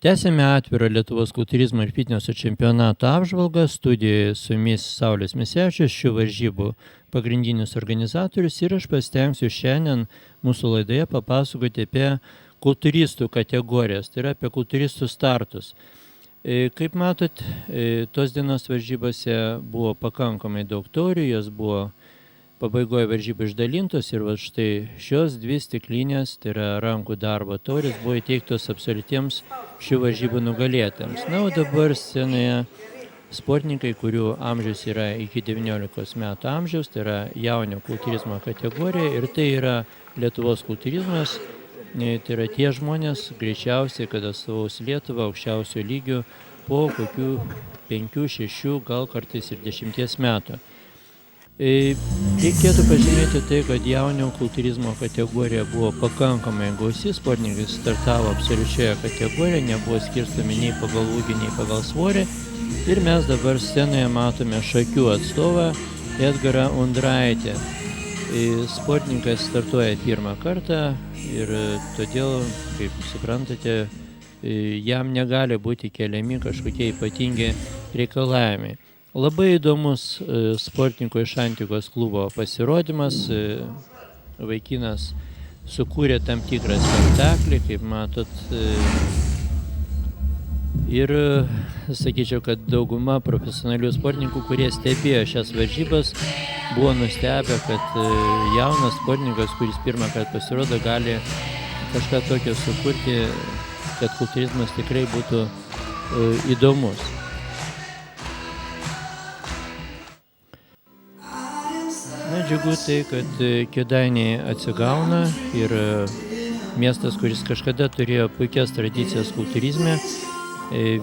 Tęsėme atvirą Lietuvos kultūrizmo ir fitneso čempionato apžvalgą. Studijoje su jumis Saulius Misevičius, šių varžybų pagrindinis organizatorius, ir aš pasitengsiu šiandien mūsų laidoje papasakoti apie kultūristų kategorijas, tai yra apie kultūristų startus. Kaip matot, tos dienos varžybose buvo pakankamai daug taurių, jos buvo pabaigoje varžybų išdalintos ir va štai šios dvi stiklinės, tai yra rankų darbo taurės, buvo įteiktos absoliutiems šių varžybų nugalėtams. Na, o dabar scenoje sportininkai, kurių amžius yra iki 19 metų amžiaus, tai yra jaunio kultūrizmo kategorija, ir tai yra Lietuvos kultūrizmas, tai yra tie žmonės greičiausiai, kad atstovaus Lietuvą aukščiausio lygių po kokių 5, 6, gal kartais ir 10 metų. Reikėtų pažymėti tai, kad jaunio kultūrizmo kategorija buvo pakankamai gausi, sportininkai startavo absoliučioje kategorijoje, nebuvo skirstomi nei pagal ūgį, nei pagal svorį. Ir mes dabar scenoje matome šakių atstovą Edgarą Undraitį. Sportininkas startuoja pirmą kartą ir todėl, kaip suprantate, jam negali būti keliami kažkokie ypatingi reikalavimai. Labai įdomus sportininko iš Antikos klubo pasirodymas. Vaikinas sukūrė tam tikrą spektaklį, kaip matot. Ir sakyčiau, kad dauguma profesionalių sportininkų, kurie stebėjo šias varžybas, buvo nustebę, kad jaunas sportininkas, kuris pirmą kartą pasirodo, gali kažką tokio sukurti, kad kultūrizmas tikrai būtų įdomus. Na, džiugu tai, kad Kėdainiai atsigauna ir miestas, kuris kažkada turėjo puikias tradicijas kultūrizme,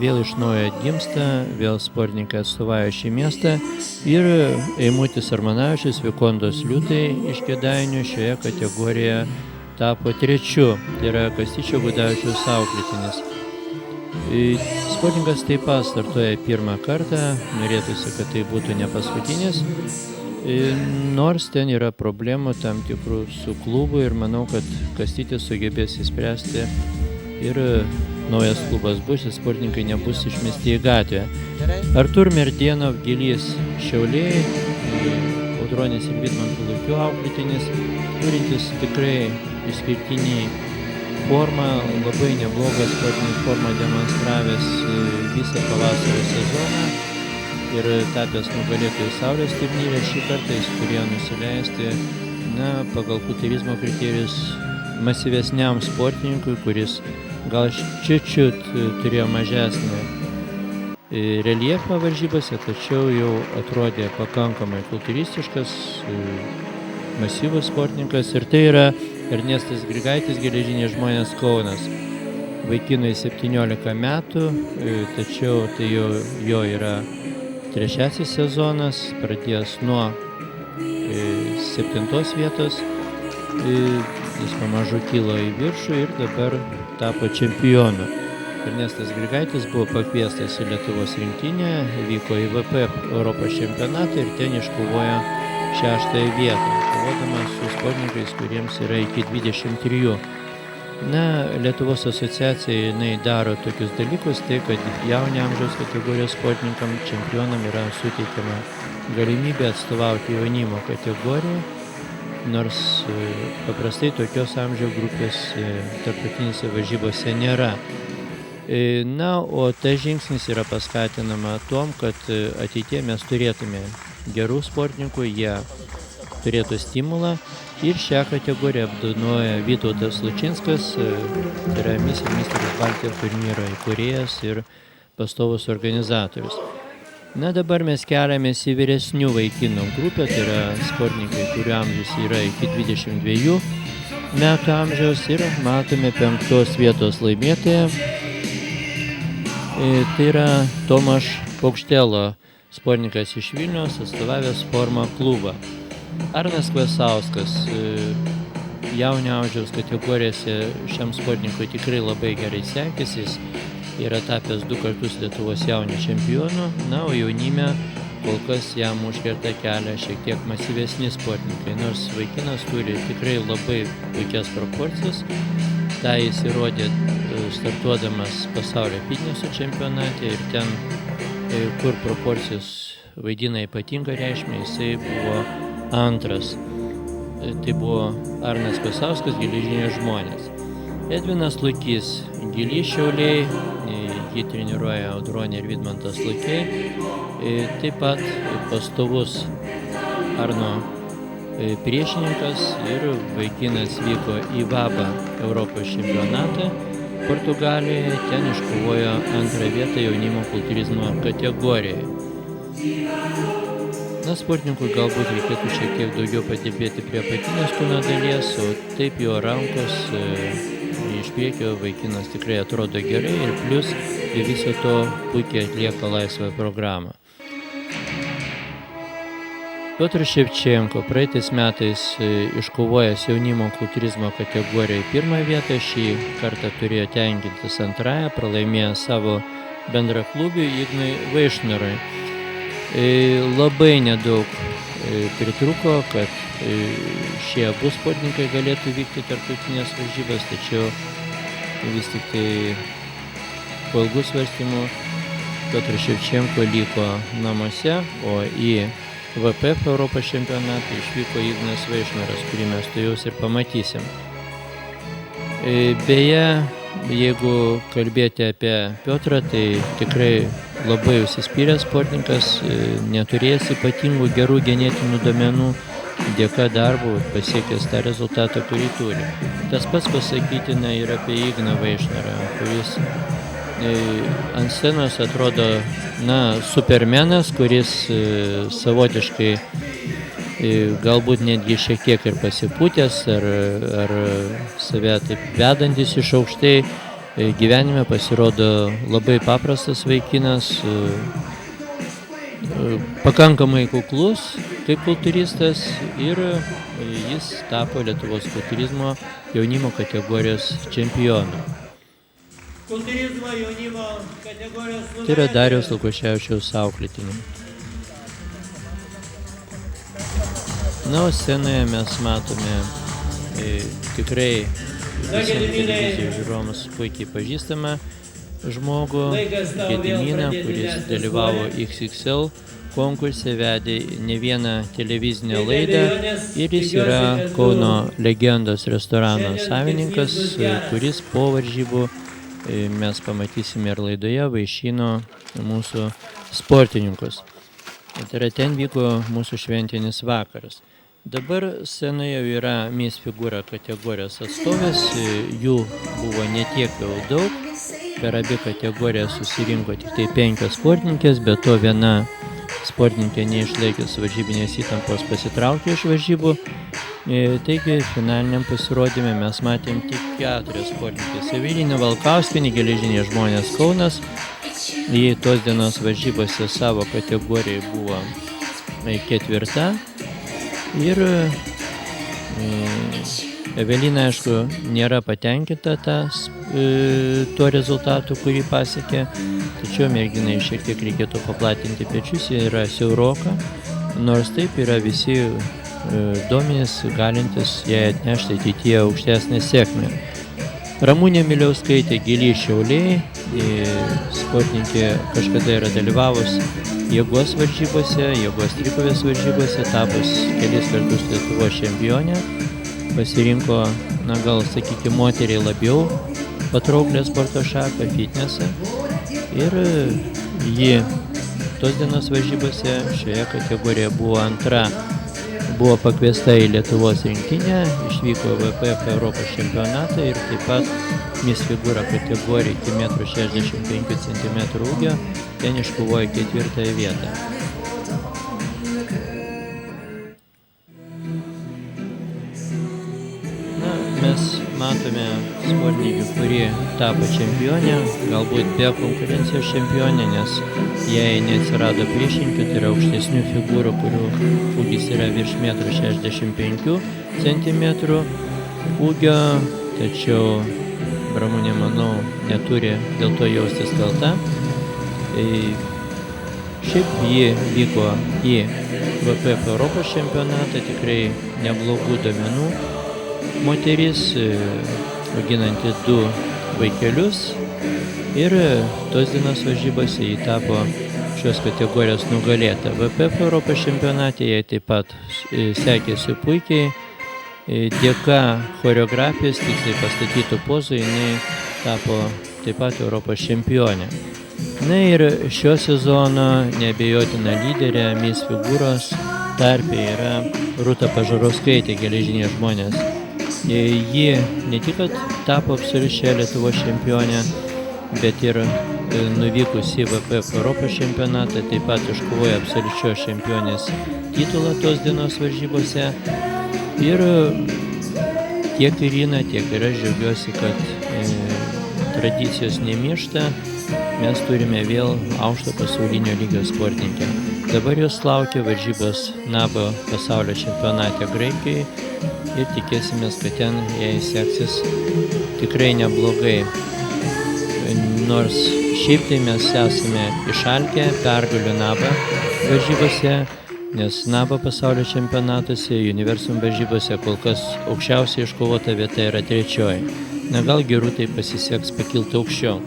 vėl iš naujo atgimsta, vėl sportininkai atstovauja šį miestą ir Eimutis Armanavičius, Vikondos liūtai iš Kėdainių šioje kategorijoje tapo 3, tai yra Kastyčio Gudavičiaus auklėtinis. Sportininkas taip pat startuoja pirmą kartą, norėtųsi, kad tai būtų ne paskutinis. Nors ten yra problemų tam tikrų su klubu ir manau, kad Kastytis sugebės įspręsti ir naujas klubas bus, ir sportininkai nebus išmesti į gatvę. Artur Merdienov, Gilys Šiauliai, Audronės ir Vidmantų Lukių auklėtinis, turintis tikrai išskirtinį formą, labai neblogą sportinį formą demonstravęs visą pavasario sezoną. Ir tapęs nugalėtojų Saulės turnyre, šį kartą jis turėjo nusileisti pagal kultūrizmo kriterijus masyvesniam sportininkui, kuris gal čiut turėjo mažesnį reljefą varžybose, tačiau jau atrodė pakankamai kultūristiškas, masyvus sportininkas. Ir tai yra Ernestas Grigaitis, Geležiniai žmonės Kaunas. Vaikinui 17 metų, tačiau tai jo yra 3 sezonas, pradėjęs nuo 7 vietos, jis pamažu kilo į viršų ir dabar tapo čempionu. Ernestas Grigaitis buvo pakviestas į Lietuvos rinktinę, vyko į VP Europos čempionatą ir ten iškovojo 6 vietą, kovodamas su sportininkais, kuriems yra iki 23. Lietuvos asociacija daro tokius dalykus, tai kad jaunio amžiaus kategorijos sportininkam, čempionam yra suteikiama galimybė atstovauti jaunimo kategoriją, nors paprastai tokios amžiaus grupės tarptautinėse varžybose nėra. O tas žingsnis yra paskatinama tom, kad ateityje mes turėtume gerų sportininkų, jie turėtų stimulą. Ir šią kategoriją apdovanoja Vytautas Lučinskas, tai yra Miss ir Misteris Baltijos turnyro įkūrėjas ir pastovus organizatorius. Dabar mes keliamės į vyresnių vaikinų grupę, tai yra sportininkai, kurių amžius yra iki 22 metų amžiaus, ir matome 5 vietos laimėtoją. Tai yra Tomaš Paukštelo, sportininkas iš Vilniaus, atstovavęs Forma klubą. Arnas Kvesauskas, jaunio amžiaus kategorijose šiam sportininkui tikrai labai gerai sekėsi, jis yra tapęs 2 kartus Lietuvos jaunių čempionų, o jaunime kol kas jam užkerta kelią šiek tiek masyvesni sportininkai, nors vaikinas turi tikrai labai puikias proporcijas, tą jis įrodė startuodamas pasaulio fitneso čempionate ir ten, kur proporcijos vaidina ypatingą reikšmę, jisai buvo antras. Tai buvo Arnas Pasauskas, Geležiniai žmonės. Edvinas Lukys, Gili Šiauliai, jį treniruoja Audronė ir Vidmantas Lukiai. Taip pat pastovus Arno priešininkas ir vaikinas vyko į VABA Europos čempionatą Portugalijoje, ten iškovojo antrą vietą jaunimo kultūrizmo kategorijoje. Na, sportininkui galbūt reikėtų šiek tiek daugiau padirbėti prie apatinės kūno dalies, o taip jo rankos iš priekio vaikinas tikrai atrodo gerai ir plius viso to puikiai atlieka laisvą programą. Piotras Ševčenko praeitais metais iškovojęs jaunimo kultūrizmo kategorijoje pirmą vietą, šį kartą turėjo tenkintis antrąją, pralaimėjo savo bendraklubiui Ignui Vaišnarui. Labai nedaug pritruko, kad šie abu sportininkai galėtų vykti tarptautinės varžybas, tačiau vis tik tai po ilgų svarstymų Piotras Ševčenko liko namuose, o į VPF Europos čempionatą išvyko Ignas Vaišnaras, kurį mes tuojaus ir pamatysim. Beje, jeigu kalbėti apie Piotrą, tai tikrai labai užsispyręs sportininkas, neturėjęs ypatingų gerų genetinių duomenų, dėka darbo pasiekęs tą rezultatą, kurį turi. Tas pats pasakytina ir apie Igną Vaišnarą, kuris ant scenos atrodo, supermenas, kuris savotiškai galbūt netgi šiek tiek ir pasipūtęs ar save taip vedantis iš aukštai, gyvenime pasirodo labai paprastas vaikinas, pakankamai kuklus kaip kultūristas ir jis tapo Lietuvos kultūrizmo jaunimo kategorijos čempionu. Kultūrizmo jaunimo kategorijos numeris. Tai yra Dariaus Lukoševičiaus auklėtiniai. Na, o scenoje mes matome tikrai visiems televizijos žiūrovams puikiai pažįstamą žmogų, Gediminą, kuris dalyvavo XXL konkurse, vedė ne vieną televizinę laidą ir jis yra Kauno Legendos restorano savininkas, kuris po varžybų, mes pamatysime ir laidoje, vaišino mūsų sportininkus. Tai yra, ten vyko mūsų šventinis vakaras. Dabar scenoje yra Miss Figūra kategorijos atstovės, jų buvo netiek jau daug, per abi kategorijas susirinko tik tai 5 sportininkės, bet to viena sportininkė neišlaikęs varžybinės įtampos pasitraukė iš varžybų. Taigi, finaliniam pasirodyme mes matėm tik 4 sportininkės. Evelinė Valkauskienė, Geležiniai žmonės Kaunas. Ji tos dienos varžybose savo kategorijai buvo 4. Ir Evelina, aišku, nėra patenkinta tuo rezultatu, kurį pasiekė, tačiau merginai šiek tiek reikėtų paplatinti pečius, jie yra siauroka, nors taip yra visi duomenys galintis jai atnešti ateityje aukštesnę sėkmę. Ramunė Miliauskaitė, Gili Šiauliai, sportininkė kažkada yra dalyvavus jėgos varžybose, jėgos trikovės varžybose, tapus kelis kartus Lietuvos čempionė, pasirinko, gal sakykime, moteriai labiau patrauklę sporto šaką, fitnesą, ir ji tos dienos varžybose šioje kategorijoje buvo antra. Buvo pakviesta į Lietuvos rinktinę, išvyko VPF Europos čempionatą ir taip pat Miss Figūra kategorija iki 1,65 cm ūgio, ten iškovojo 4 vietą. Mes matome sportininkę, kuri tapo čempionė, galbūt be konkurencijos čempionė, nes jai neatsirado priešininkų, tai yra aukštesnių figūrų, kurių ūgis yra virš 1,65 cm ūgio, tačiau Ramunė, manau, neturi dėl to jaustis kalta. Šiaip ji vyko į VPF Europos čempionatą, tikrai neblogų duomenų moteris, auginanti 2 vaikelius ir tos dienos varžybose jį tapo šios kategorijos nugalėta. VPF Europos čempionate jai taip pat sekėsi puikiai. Dėka choreografijos, tiksliai pastatytų pozų, jinai tapo taip pat Europos čempionė. Na ir šio sezono neabejotina lyderė Miss Figūros tarpe yra Rūta Pažarauskaitė, Geležiniai žmonės. Ji ne tik tapo absoliučia Lietuvos čempionė, bet ir nuvykusi į VPF Europos čempionatą, taip pat iškovojo absoliučios čempionės titulą tos dienos varžybose. Ir tiek Irina, tiek ir aš džiaugiuosi, kad tradicijos nemiršta. Mes turime vėl aukšto pasaulinio lygio sportininkę. Dabar jos laukia varžybos NABO pasaulio čempionate Graikijoje ir tikėsimės, kad ten jai seksis tikrai neblogai. Nors šiaip tai mes esame išalkę pergalių NABO varžybose, nes NABO pasaulio čempionatuose, Universum varžybose kol kas aukščiausiai iškovota vieta yra 3. Na gal Gerūtai pasiseks pakilti aukščiau.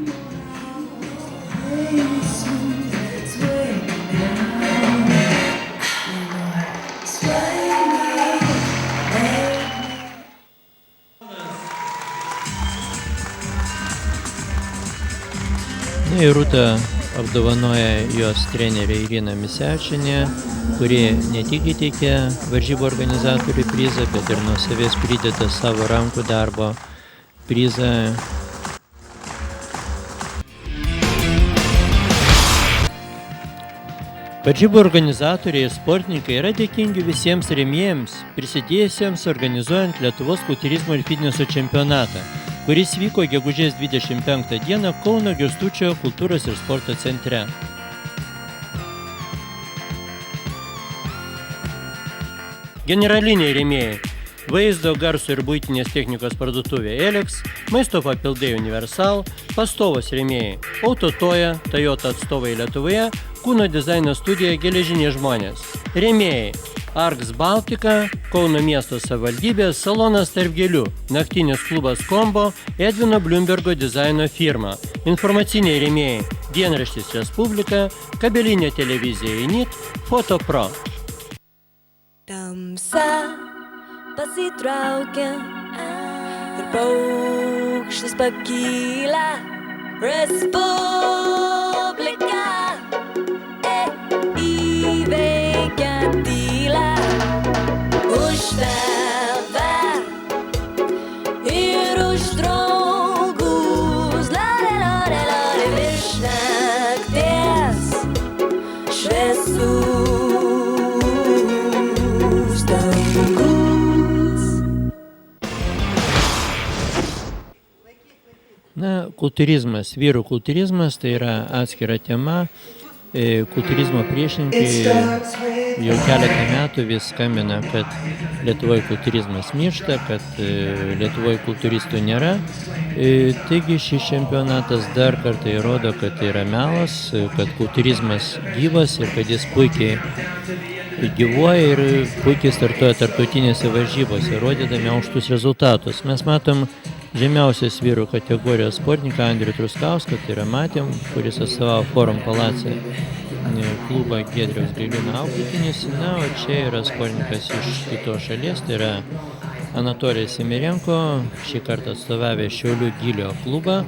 Na ir Rūta apdovanoja jos trenerė Irina Misevičienė, kuri ne tik įteikė varžybų organizatorių prizą, bet ir nuo savęs pridėta savo rankų darbo prizą. Varžybų organizatoriai ir sportininkai yra dėkingi visiems rėmėjams, prisidėjusiems organizuojant Lietuvos kultūrizmo ir fitneso čempionatą, kuris vyko gegužės 25 dieną Kauno Girstučio kultūros ir sporto centre. Generaliniai rėmėjai: vaizdo, garso ir buitinės technikos parduotuvė Elex, maisto papildai Universal, pastovos rėmėjai: Autotoja, Toyota atstovai Lietuvoje, kūno dizaino studija Geležiniai žmonės. Rėmėjai: Arks Baltica, Kauno miesto savivaldybė, salonas Tarp gėlių, naktinis klubas Kombo, Edvino Bliumbergo dizaino firma. Informaciniai rėmėjai: dienraštis Respublika, kabelinė televizija Init, Fotopro. Tamsa pasitraukia ir paukštis pakyla. Respublika įveikia tylą. Už tave ir už draugus, lari virš nakties šviesų. Na, kultūrizmas, vyrų kultūrizmas, tai yra atskira tema. Kultūrizmo priešininkai jau keletą metų vis skambina, kad Lietuvoje kultūrizmas miršta, kad Lietuvoje kultūristų nėra. Taigi šis čempionatas dar kartą įrodo, kad tai yra melas, kad kultūrizmas gyvas ir kad jis puikiai gyvuoja ir puikiai startuoja tarptautinėse varžybose, rodydami aukštus rezultatus. Mes matom žemiausios vyrų kategorijos sportininką Andrių Truskauską, tai yra matėm, kuris atstovavo Forum Palace klubą Giedriaus Gailiūno auklėtinis. Na, o čia yra sportininkas iš kitos šalies, tai yra Anatolijas Simirenko, šį kartą atstovavę Šiaulių Gylio klubą.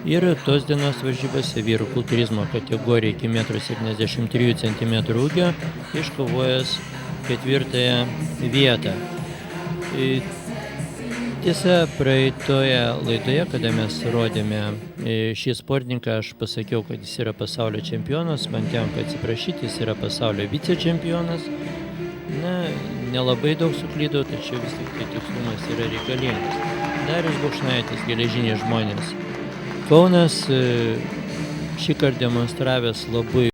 Ir tos dienos varžybose vyrų kultūrizmo kategorija iki 1,73 cm ūgio iškovojęs 4. vietą. Tiesa, praeitoje laidoje, kada mes rodėme šį sportininką, aš pasakiau, kad jis yra pasaulio čempionas, man tenka atsiprašyti, jis yra pasaulio vicečempionas. Na, nelabai daug suklydau, tačiau vis tik tai tikslumas yra reikalingas. Darius Bukšnaitis, Geležiniai žmonės. Kaunas šį kartą demonstravęs labai